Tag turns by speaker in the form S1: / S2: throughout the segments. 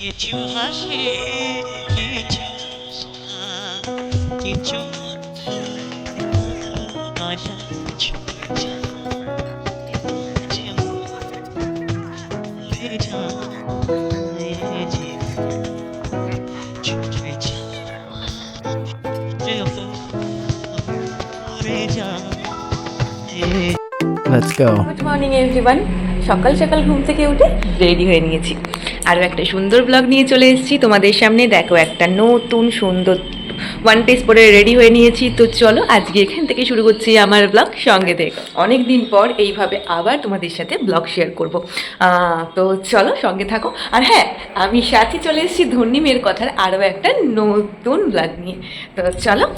S1: কিছু হাসি কিছু কিছু
S2: Let's go.
S3: Good morning everyone. সকাল সকাল ঘুম থেকে উঠে রেডি হয়ে নিয়েছি, আরও একটা সুন্দর ব্লগ নিয়ে চলে এসেছি তোমাদের সামনে। দেখো, একটা নতুন সুন্দর ওয়ান পিস পরে রেডি হয়ে নিয়েছি। তো চলো আজকে এখান থেকে শুরু করছি আমার ব্লগ। সঙ্গে দেখো, অনেক দিন পর এইভাবে আবার তোমাদের সাথে ব্লগ শেয়ার করব। তো চলো সঙ্গে থাকো। আর হ্যাঁ, আমি সাথে চলে এসেছি ধন্যী মেয়ের কথার আরও একটা নতুন ব্লগ নিয়ে। তো চলো।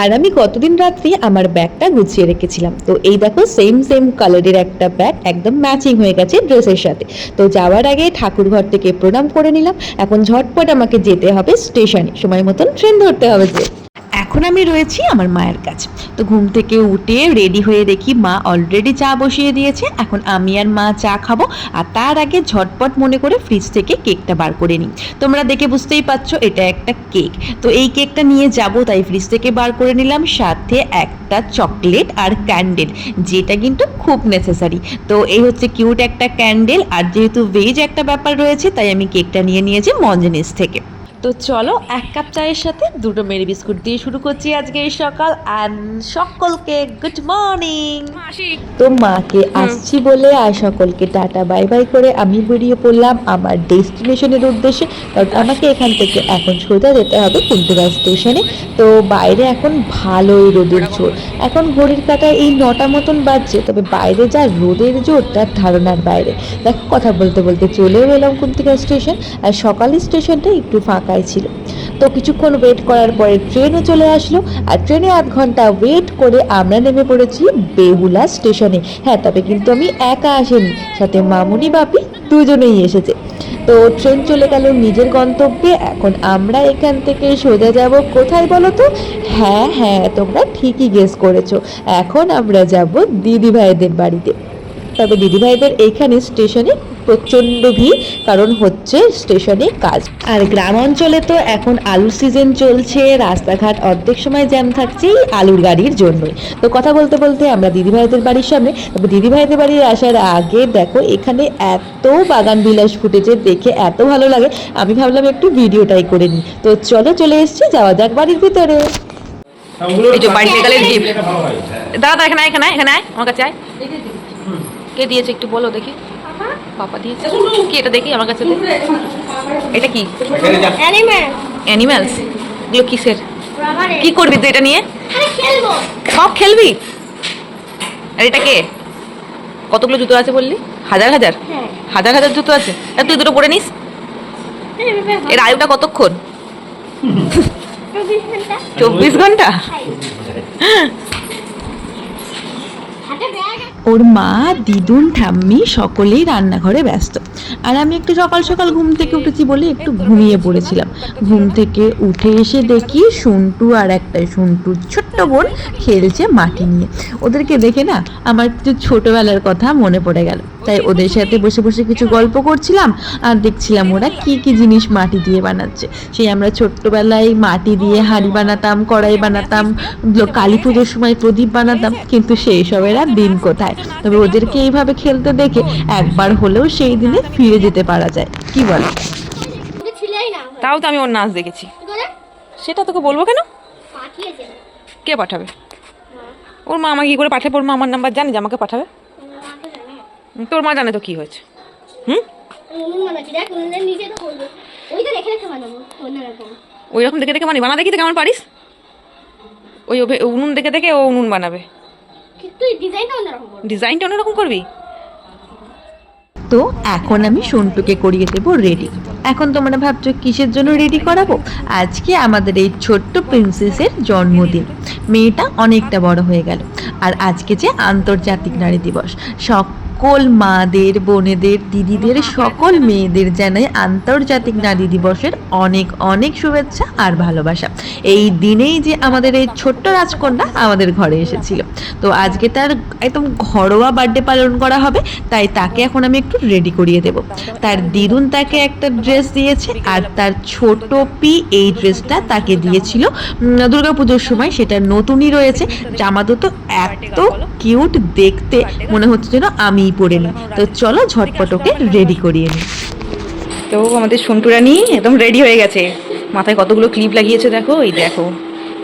S3: আর আমি গতদিন রাত্রি আমার ব্যাগটা গুছিয়ে রেখেছিলাম। তো এই দেখো, সেম কালারের একটা ব্যাগ, একদম ম্যাচিং হয়ে গেছে ড্রেসের সাথে। তো যাওয়ার আগে ঠাকুর ঘর থেকে প্রণাম করে নিলাম। এখন ঝটপট আমাকে যেতে হবে স্টেশনে, সময় মতন ট্রেন ধরতে হবে যে। এখন আমি রয়েছি আমার মায়ের কাছে। তো ঘুম থেকে উঠে রেডি হয়ে দেখি মা অলরেডি চা বসিয়ে দিয়েছে। এখন আমি আর মা চা খাবো, আর তার আগে ঝটপট মনে করে ফ্রিজ থেকে কেকটা বার করে নিই। তোমরা দেখে বুঝতেই পারছো এটা একটা কেক। তো এই কেকটা নিয়ে যাব, তাই ফ্রিজ থেকে বার করে নিলাম। সাথে একটা চকলেট আর ক্যান্ডেল, যেটা কিন্তু খুব নেসেসারি। তো এই হচ্ছে কিউট একটা ক্যান্ডেল। আর যেহেতু ভেজ একটা ব্যাপার রয়েছে, তাই আমি কেকটা নিয়ে নিয়েছি মঞ্জনিস থেকে। তো চলো, এক কাপ চায়ের সাথে দুটো মেরি বিস্কুট দিয়ে শুরু করছি আজকে এই সকাল। অ্যান্ড সকলকে গুড মর্নিং। তো মাকে আসছি বলে আর সকলকে টাটা বাই বাই করে আমি বেরিয়ে পড়লাম আমার ডেস্টিনেশনের উদ্দেশ্যে। কারণ আমাকে এখান থেকে এখন সোজা যেতে হবে কুন্তরা স্টেশনে। তো বাইরে এখন ভালোই রোদের জোর। এখন ঘড়ির কাঁটায় এই 9টা মতন বাজছে, তবে বাইরে যা রোদের জোর তার ধারণার বাইরে। দেখো, কথা বলতে বলতে চলেও এলাম কুন্তরা স্টেশন। আর সকালের স্টেশনটা একটু ফাঁকাই ছিল। তো কিছুক্ষণ ওয়েট করার পরে ট্রেনও চলে আসলো। আর ট্রেনে আধ ঘন্টা ওয়েট করে আমরা নেমে পড়েছি বেহুলা স্টেশনে। হ্যাঁ, তবে কিন্তু আমি একা আসিনি, সাথে মামুনি বাপি দুজনেই এসেছে। তো ট্রেন চলে গেল নিজের গন্তব্যে। এখন আমরা এখান থেকে সোজা যাব কোথায় বলো তো? হ্যাঁ, তোমরা ঠিকই গেস করেছো, এখন আমরা যাব দিদিভাইদের বাড়িতে। তবে দিদিভাইদের এইখানে স্টেশনে প্রচণ্ড ভিড়, কারণ হচ্ছে স্টেশনে কাজ। আর গ্রাম অঞ্চলে তো এখন আলুর সিজন চলছে, রাস্তাঘাট অর্ধেক সময় জ্যাম থাকছে এই আলুর গাড়ির জন্যই। তো কথা বলতে বলতে আমরা দিদিভাইদের বাড়ির সামনে। তবে দিদিভাইদের বাড়ি আসার আগে দেখো, এখানে এত বাগান বিলাস ফুটেছে, দেখে এত ভালো লাগে, আমি ভাবলাম একটু ভিডিওটাই করে নিই। তো চলো, চলে এসেছি, যাওয়া যাক বাড়ির ভিতরে। এই যে বাড়িতে গেলে গিফট। দাদা এখানে এখানে এখানে আয়, আমার কাছে আয়। কে দিয়েছে একটু বলো দেখি। পাপা দিয়েছে কি? এটা দেখি আমার কাছে। এটা কি? অ্যানিম্যালস। এগুলো কিসের? কি করবি তুই এটা নিয়ে? সব খেলবি? আর এটা কে? কতগুলো জুতো আছে বললি? হাজার হাজার হাজার জুতো আছে। আর তুই দুটো পরে নিস। এর আয়ুটা কতক্ষণ? 24 ঘন্টা। ওর মা, দিদুন, ঠাম্মি সকলেই রান্নাঘরে ব্যস্ত। আর আমি একটু সকাল সকাল ঘুম থেকে উঠেছি বলে একটু ঘুমিয়ে পড়েছিলাম। ঘুম থেকে উঠে এসে দেখি সন্টু আর একটা সন্টুর ছোট্ট বোন খেলছে মাটি নিয়ে। ওদেরকে দেখে না আমার একটু ছোটবেলার কথা মনে পড়ে গেল। তাই ওদের সাথে বসে বসে কিছু গল্প করছিলাম আর দেখছিলাম ওরা কি কি জিনিস মাটি দিয়ে বানাচ্ছে। সেই আমরা ছোট্টবেলায় মাটি দিয়ে হাঁড়ি বানাতাম, কড়াই বানাতাম, কালী পুজোর সময় প্রদীপ বানাতাম, কিন্তু সেই সবের আর দিন কোথায়। তবে ওদেরকে এইভাবে খেলতে দেখে একবার হলেও সেই দিনে ফিরে যেতে পারা যায়, কি বলো? তাও তো আমি ওর নাচ দেখেছি। সেটা তোকে বলবো কেন? কে পাঠাবে? ওর মা আমাকে কি করে পাঠাবে? ওর মা আমার নাম্বার জানে যে আমাকে পাঠাবে? তোর মা জানে তো কি হয়েছে? ওই রকম দেখে দেখে বানা দেখি তো কেমন পারিস? ওই উনুন দেখে দেখে ও উনুন বানাবে। ডিজাইনটা অন্যরকম করবি। তো এখন আমি সন্টুকে করিয়ে দেবো রেডি। এখন তোমরা ভাবছো কিসের জন্য রেডি করাবো? আজকে আমাদের এই ছোট্ট প্রিন্সেসের জন্মদিন। মেয়েটা অনেকটা বড় হয়ে গেল। আর আজকে যে আন্তর্জাতিক নারী দিবস, সকল মাদের, বোনেদের, দিদিদের, সকল মেয়েদের জানাই আন্তর্জাতিক নারী দিবসের অনেক অনেক শুভেচ্ছা আর ভালোবাসা। এই দিনেই যে আমাদের এই ছোট্ট রাজকন্যা আমাদের ঘরে এসেছিল, তো আজকে তার একদম ঘরোয়া বার্থডে পালন করা হবে, তাই তাকে এখন আমি একটু রেডি করিয়ে দেব। তার দিদুন তাকে একটা ড্রেস দিয়েছে, আর তার ছোট পি এই ড্রেসটা তাকে দিয়েছিল দুর্গাপুজোর সময়, সেটা নতুনই রয়েছে। জামা দুটো এত কিউট দেখতে, মনে হচ্ছে যেন আমিই পরে নিই। তো চলো ঝটপট ওকে রেডি করিয়ে নিই। তো আমাদের সন্টু রানী একদম রেডি হয়ে গেছে, মাথায় কতগুলো ক্লিপ লাগিয়েছে দেখো, এই দেখো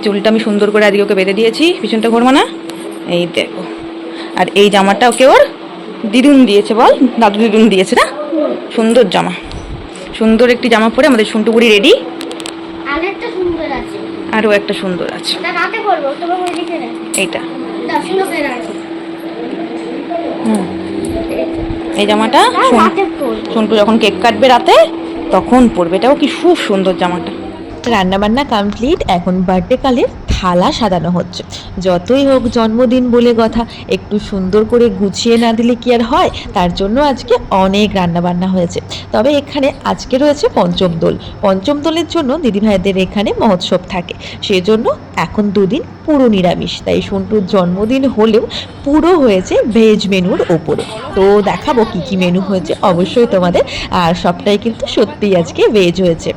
S3: চুলটা আমি সুন্দর করে আজকে ওকে বেঁধে দিয়েছি, পিছনটা ঘোরবো না, এই দেখো। আর এই জামাটা ওকে ওর দিদুন দিয়েছে, বল দাদু দিদুন দিয়েছে না, সুন্দর জামা, সুন্দর একটি জামা পরে আমাদের সন্টু বুড়ি রেডি।
S4: আরেকটা সুন্দর আছে,
S3: আরও একটা সুন্দর আছে,
S4: এটা রাতে করব, তোমার ওই দিকে না,
S3: এইটা
S4: দর্শনকের আছে।
S3: এই জামাটা
S4: রাতে করব,
S3: সন্টু যখন কেক কাটবে রাতে তখন পরবে, এটাও কি খুব সুন্দর জামাটা। রান্নাবান্না কমপ্লিট, এখন বার্থডে কালের থালা সাজানো হচ্ছে। যতই হোক জন্মদিন বলে কথা, একটু সুন্দর করে গুছিয়ে না দিলে কি আর হয়, তার জন্য আজকে অনেক রান্নাবান্না হয়েছে। তবে এখানে আজকে রয়েছে পঞ্চম দোল, পঞ্চম দোলের জন্য দিদিভাইদের এখানে মহোৎসব থাকে, সেজন্য এখন দুদিন পুরো নিরামিষ। তাই সন্টুর জন্মদিন হলেও পুরো হয়েছে ভেজ মেনুর ওপরে। তো দেখাবো কি কি মেনু হয়েছে অবশ্যই তোমাদের, আর সবটাই কিন্তু সত্যিই আজকে ভেজ হয়েছে।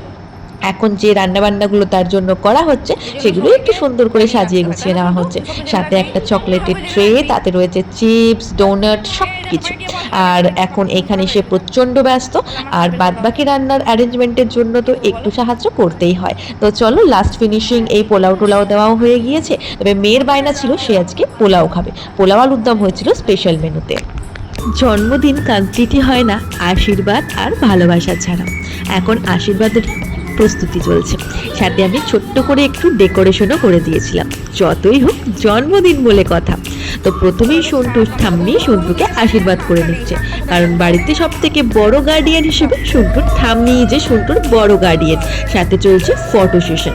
S3: এখন যে রান্নাবান্নাগুলো তার জন্য করা হচ্ছে সেগুলো একটু সুন্দর করে সাজিয়ে গুছিয়ে নেওয়া হচ্ছে। সাথে একটা চকলেটের ট্রে, তাতে রয়েছে চিপস, ডোনাট, সব কিছু। আর এখন এখানে সে প্রচণ্ড ব্যস্ত, আর বাদবাকি রান্নার অ্যারেঞ্জমেন্টের জন্য তো একটু সাহায্য করতেই হয়। তো চলো লাস্ট ফিনিশিং, এই পোলাও টোলাও দেওয়াও হয়ে গিয়েছে। তবে মেয়ের বায়না ছিল সে আজকে পোলাও খাবে, পোলাও আলুর দম হয়েছিল স্পেশাল মেনুতে। জন্মদিন কমপ্লিটই হয় না আশীর্বাদ আর ভালোবাসা ছাড়া, এখন আশীর্বাদের প্রস্তুতি চলছে। সাথে আমি ছোট্ট করে একটু ডেকোরেশনও করে দিয়েছিলাম, যতই হোক জন্মদিন বলে কথা। তো প্রথমেই সন্টুর ঠাম্মি সন্টুকে আশীর্বাদ করে নিচ্ছে, কারণ বাড়িতে সব থেকে বড় গার্ডিয়ান হিসেবে সন্টুর ঠাম্মি যে সন্টুর বড় গার্ডিয়ান। সাথে চলছে ফটো সেশন,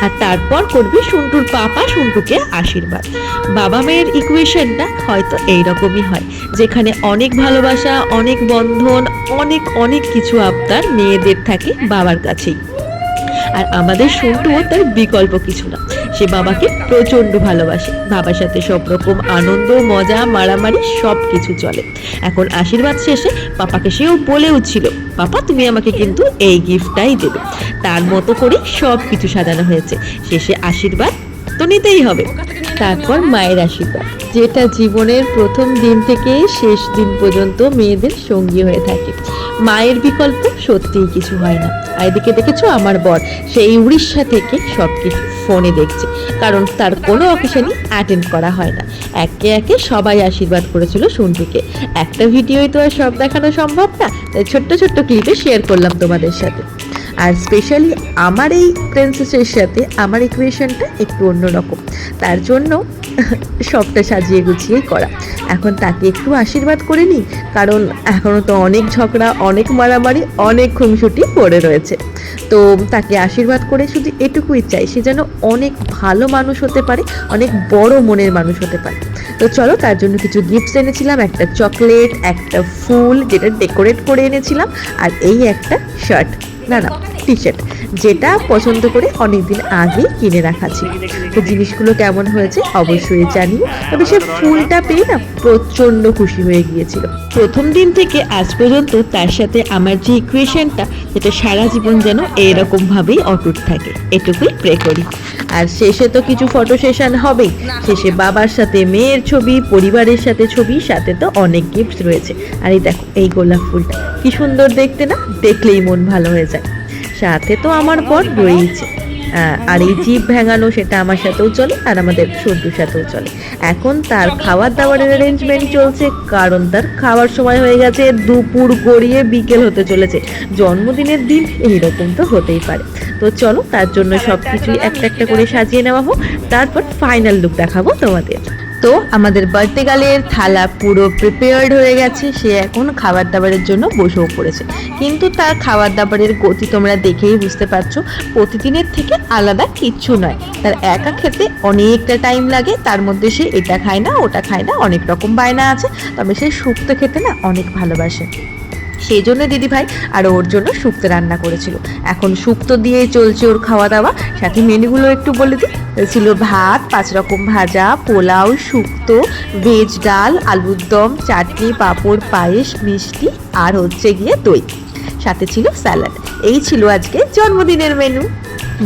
S3: আর তারপর করবে সন্টুর পাপা সন্টুকে আশীর্বাদ। বাবা মেয়ের ইকুয়েশনটা হয়তো এইরকমই হয়, যেখানে অনেক ভালোবাসা, অনেক বন্ধন, অনেক অনেক কিছু আবদার মেয়েদের থাকে বাবার কাছেই। আর আমাদের সন্টুও তার বিকল্প কিছু না, সে বাবাকে প্রচণ্ড ভালোবাসে, বাবার সাথে সব রকম আনন্দ, মজা, মারামারি সব কিছু চলে। এখন আশীর্বাদ শেষে পাপাকে সেও বলেও ছিল, পাপা তুমি আমাকে কিন্তু এই গিফটটাই দেবে। তার মতো করে সব কিছু সাজানো হয়েছে, শেষে আশীর্বাদ তো নিতেই হবে। তারপর মায়ের আশীর্বাদ, যেটা জীবনের প্রথম দিন থেকে শেষ দিন পর্যন্ত মেয়েদের সঙ্গী হয়ে থাকে। মায়ের বিকল্প সত্যিই কিছু হয় না। আর এদিকে দেখেছো আমার বর সেই উড়িষ্যা থেকে সব কিছু ফোনে দেখছে, কারণ তার কোনো অকেশনই অ্যাটেন্ড করা হয় না। একে একে সবাই আশীর্বাদ করেছিল সন্টুকে, একটা ভিডিওই তো আর সব দেখানো সম্ভব না, তাই ছোট্ট ছোট্ট ক্লিপে শেয়ার করলাম তোমাদের সাথে। আর স্পেশালি আমার এই প্রিন্সেসের সাথে আমার ইকুয়েশনটা একটু অন্যরকম, তার জন্য সবটা সাজিয়ে গুছিয়েই করা। এখন তাকে একটু আশীর্বাদ করে নিই, কারণ এখনও তো অনেক ঝগড়া, অনেক মারামারি, অনেক খুনসুটি পড়ে রয়েছে। তো তাকে আশীর্বাদ করে শুধু এটুকুই চাই, সে যেন অনেক ভালো মানুষ হতে পারে, অনেক বড় মনের মানুষ হতে পারে। তো চলো তার জন্য কিছু গিফটস এনেছিলাম, একটা চকলেট, একটা ফুল যেটা ডেকোরেট করে এনেছিলাম, আর এই একটা শার্ট, না টি শার্ট, যেটা পছন্দ করে অনেকদিন আগে কিনে রাখা ছিল। তো জিনিসগুলো কেমন হয়েছে অবশ্যই জানিও। তবে সে ফুলটা পেয়ে না প্রচণ্ড খুশি হয়ে গিয়েছিল। প্রথম দিন থেকে আজ পর্যন্ত তার সাথে আমার যে ইকুয়েশনটা, যেটা সারা জীবন যেন এইরকমভাবেই অটুট থাকে, এটুকুই প্রে করি। আর শেষে তো কিছু ফটো সেশন হবেই, শেষে বাবার সাথে মেয়ের ছবি, পরিবারের সাথে ছবি, সাথে তো অনেক গিফট রয়েছে। আর এই দেখো এই গোলাপ ফুলটা কি সুন্দর দেখতে না, দেখলেই মন ভালো হয়ে যায়। সাথে তো আমার বর রয়েছে, আর এই জিভ ভেঙানো সেটা আমার সাথেও চলে, আর আমাদের সন্টুর সাথেও চলে। এখন তার খাবার দাবারের অ্যারেঞ্জমেন্ট চলছে, কারণ তার খাবার সময় হয়ে গেছে, দুপুর গড়িয়ে বিকেল হতে চলেছে। জন্মদিনের দিন এইরকম তো হতেই পারে। তো চলো তার জন্য সব কিছুই একটা একটা করে সাজিয়ে নেওয়া হোক, তারপর ফাইনাল লুক দেখাবো তোমাদের। তো আমাদের বার্থডে গার্লের থালা পুরো প্রিপেয়ার্ড হয়ে গেছে, সে এখন খাবার দাবারের জন্য বসেও পড়েছে। কিন্তু তার খাবার দাবারের গতি তোমরা দেখেই বুঝতে পারছো, প্রতিদিনের থেকে আলাদা কিচ্ছু নয়। তার একা খেতে অনেকটা টাইম লাগে, তার মধ্যে সে এটা খায় না ওটা খায় না, অনেক রকম বায়না আছে। তবে সে শুক্তো খেতে না অনেক ভালোবাসে, সেই জন্য দিদিভাই আর ওর জন্য শুক্তো রান্না করেছিল। এখন শুক্তো দিয়েই চলছে ওর খাওয়া দাওয়া। সাথে মেনুগুলো একটু বলে দিই, ছিল ভাত, 5 রকম ভাজা, পোলাও, শুক্তো, ভেজ ডাল, আলুর দম, চাটনি, পাঁপড়, পায়েস, মিষ্টি আর হচ্ছে গিয়ে দই, সাথে ছিল স্যালাড। এই ছিল আজকে জন্মদিনের মেনু।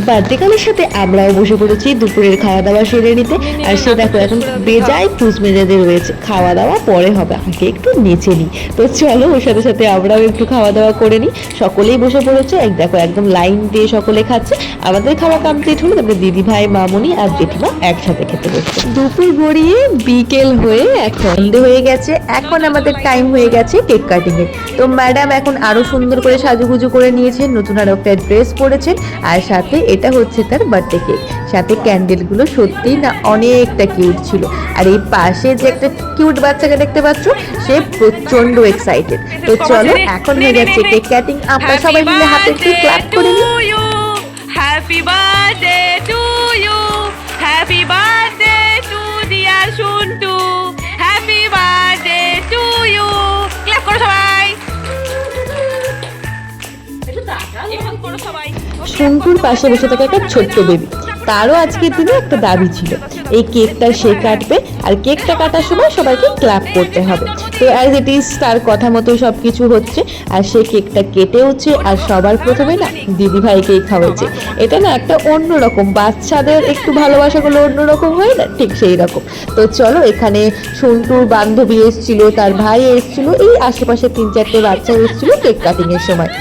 S3: বার্থডে সাথে আমরাও বসে পড়েছি দুপুরের খাওয়া দাওয়া সেরে নিতে। আর সে দেখো এখন বেজায় খুশ মেজাজে রয়েছে। খাওয়া দাওয়া পরে হবে, আগে একটু নেচে নিই। তো চলো ওর সাথে সাথে আমরাও একটু খাওয়া দাওয়া করে নিই। সকলেই বসে পড়েছে, দেখো একদম লাইন দিয়ে সকলে খাচ্ছে। আমাদের খাওয়া কমপ্লিট হলো, তারপরে দিদি ভাই, মামুনি আর জেঠিমা একসাথে খেতে বসছে। দুপুর গড়িয়ে বিকেল হয়ে এখন সন্ধে হয়ে গেছে। এখন আমাদের টাইম হয়ে গেছে কেক কাটিং এর। তো ম্যাডাম এখন আরো সুন্দর করে সাজুগুজু করে নিয়েছেন, নতুন আরো একটা ড্রেস পরেছেন, আর সাথে এটা হচ্ছে তার বার্থডে কেক। সাথে ক্যান্ডেলগুলো সত্যিই না অনেকটা কিউট ছিল। আর এই পাশে যে একটা কিউট বাচ্চাকে দেখতে পাচ্ছ, সে প্রচন্ড এক্সাইটেড। তো চলো এখন হয়ে যাচ্ছে কেক কাটিং। আমরা সবাই মিলে হাতে একটু ক্ল্যাপ করে নিই।
S1: Happy birthday to you, happy birthday to dear Shuntu, happy birthday to you. Clap করো সবাই, এখন করো সবাই।
S3: শুন্টুর পাশে বসে থাকে একটা ছোট্ট বেবি। তারও আজকের দিনে একটা দাবি ছিল, এই কেকটা সে কাটবে, আর কেকটা কাটার সময় সবাইকে ক্ল্যাপ করতে হবে। তো অ্যাজ ইট ইজ তার কথা মতো সব কিছু হচ্ছে, আর সে কেকটা কেটে হচ্ছে। আর সবার প্রথমে না দিদি ভাইকেই খাওয়াচ্ছে। এটা না একটা অন্যরকম, বাচ্চাদের একটু ভালোবাসাগুলো অন্যরকম হয় না, ঠিক সেই রকম। তো চলো, এখানে শুন্টুর বান্ধবী এসেছিল, তার ভাই এসেছিল, এই আশেপাশে 3-4টে বাচ্চা এসেছিল কেক কাটিং এর সময়।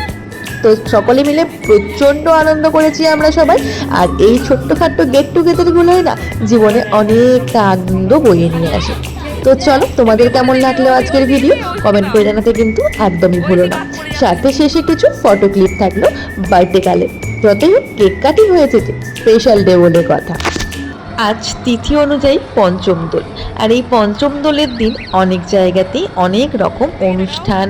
S3: তো সকলে মিলে প্রচণ্ড আনন্দ করেছি আমরা সবাই। আর এই ছোট্টখাট্ট গেট টুগেদারগুলোই না জীবনে অনেকটা আনন্দ বয়ে নিয়ে আসে। তো চলো, তোমাদের কেমন লাগলো আজকের ভিডিও কমেন্ট করে জানাতে কিন্তু একদমই ভুলো না। সাথে শেষে কিছু ফটো ক্লিপ থাকলো বার্থডে কালে। যতই হোক কেক কাটিং হয়েছে যে স্পেশাল ডে বলে কথা। আজ তিথি অনুযায়ী পঞ্চম দোল, আর এই পঞ্চম দোলের দিন অনেক জায়গাতেই অনেক রকম অনুষ্ঠান,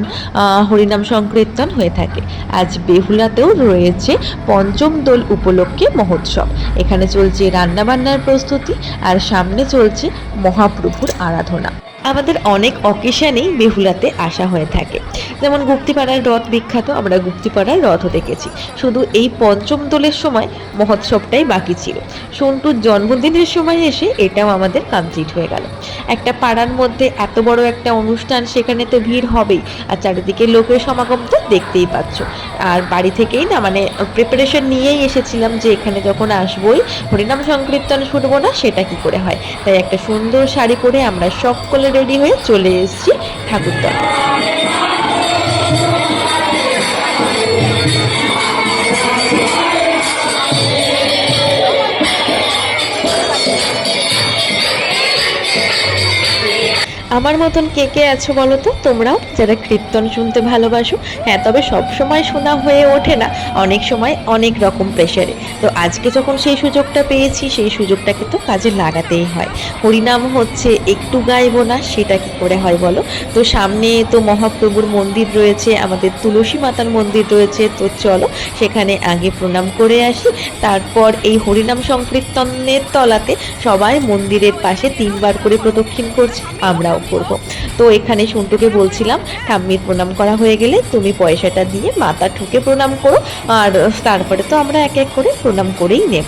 S3: হরিনাম সংকীর্তন হয়ে থাকে। আজ বেহুলাতেও রয়েছে পঞ্চম দোল উপলক্ষে মহোৎসব। এখানে চলছে রান্নাবান্নার প্রস্তুতি, আর সামনে চলছে মহাপ্রভুর আরাধনা। আমাদের অনেক অকেশনেই বেহুলাতে আসা হয়ে থাকে, যেমন গুপ্তিপাড়ার রথ বিখ্যাত, আমরা গুপ্তিপাড়ার রথও দেখেছি। শুধু এই পঞ্চম দোলের সময় মহোৎসবটাই বাকি ছিল। সন্টুর জন্মদিনের সময় এসে এটাও আমাদের কমপ্লিট হয়ে গেল। একটা পাড়ার মধ্যে এত বড় একটা অনুষ্ঠান, সেখানে তো ভিড় হবেই, আর চারিদিকে লোকের সমাগম তো দেখতেই পাচ্ছ। আর বাড়ি থেকেই না মানে প্রিপারেশন নিয়েই এসেছিলাম যে এখানে যখন আসবোই হরিনাম সংকীর্তন শুনবো না সেটা কি করে হয়। তাই একটা সুন্দর শাড়ি পরে আমরা সকলে রেডি হয়ে চলে এসেছি ঠাকুরতলা। আমার মতন কে কে আছো বলো তো তোমরাও, যারা কীর্তন শুনতে ভালোবাসো? হ্যাঁ, তবে সব সময় শোনা হয়ে ওঠে না, অনেক সময় অনেক রকম প্রেশারে। তো আজকে যখন সেই সুযোগটা পেয়েছি, সেই সুযোগটাকে তো কাজে লাগাতেই হয়। হরিনাম হচ্ছে, একটু গাইবো না সেটা কি করে হয় বলো? তো সামনে তো মহাপ্রভুর মন্দির রয়েছে, আমাদের তুলসী মাতার মন্দির রয়েছে। তো চলো সেখানে আগে প্রণাম করে আসি, তারপর এই হরিনাম সংকীর্তনের তলাতে সবাই মন্দিরের পাশে 3 বার করে প্রদক্ষিণ করছে, আমরাও করব। তো এখানে সন্টুকে বলছিলাম, ঠাম্মির প্রণাম করা হয়ে গেলে তুমি পয়সাটা দিয়ে মাথা ঠুকে প্রণাম করো, আর তারপরে তো আমরা এক এক করে প্রণাম করেই নেব।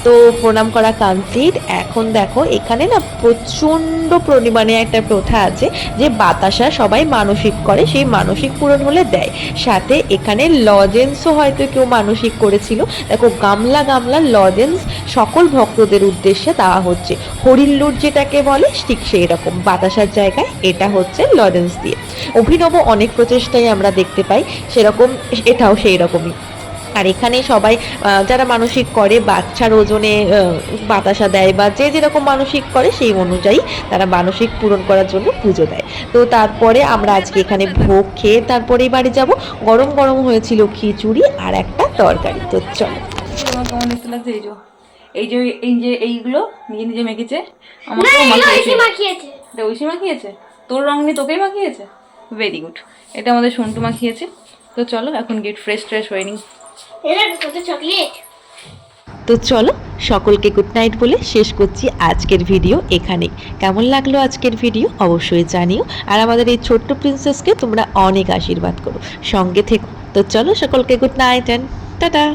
S3: তো প্রণাম করা কমপ্লিট। এখন দেখো এখানে না প্রচণ্ড পরিমাণে একটা প্রথা আছে যে বাতাসা সবাই মানসিক করে, সেই মানসিক পূরণ হলে দেয়। সাথে এখানে লজেন্সও হয়তো কেউ মানসিক করেছিল, দেখো গামলা গামলা লজেন্স সকল ভক্তদের উদ্দেশ্যে দেওয়া হচ্ছে। হরিল্লুর যেটাকে বলে ঠিক সেই রকম বাতাসার জায়গায় এটা হচ্ছে লজেন্স দিয়ে। অভিনব অনেক প্রচেষ্টাই আমরা দেখতে পাই, সেরকম এটাও সেই রকমই। আর এখানে সবাই যারা মানসিক করে বাচ্চার ওজনে বাতাসা দেয়, বা যে যেরকম মানসিক করে সেই অনুযায়ী তারা মানসিক পূরণ করার জন্য পুজো দেয়। তো তারপরে আমরা আজকে এখানে ভোগ খেয়ে তারপরেই বাড়ি যাব। গরম গরম হয়েছিল খিচুড়ি আর একটা তরকারি। তো চলো, কেমন দেখতে লাগছে? এইগুলো নিজে নিজে মেখেছে,
S4: না
S3: আমাকেও
S4: এগুলো
S3: মাখিয়েছে।
S4: এসে মাখিয়েছে।
S3: এটা ঐশী মাখিয়েছে, তোর রং নিয়ে তোকেই মাখিয়েছে, ভেরি গুড। এটা আমাদের সন্টু মাখিয়েছে। তো চলো এখন গেট ফ্রেশ হয়ে নিই।
S4: এরা কত চকলেট।
S3: তো চলো সকলকে গুড নাইট বলে শেষ করছি আজকের ভিডিও এখানে। কেমন লাগলো আজকের ভিডিও অবশ্যই জানিও, আর আমাদের এই ছোট্ট প্রিন্সেসকে তোমরা অনেক আশীর্বাদ করো, সঙ্গে থেকো। তো চলো সকলকে গুড নাইট অ্যান্ড টাটা।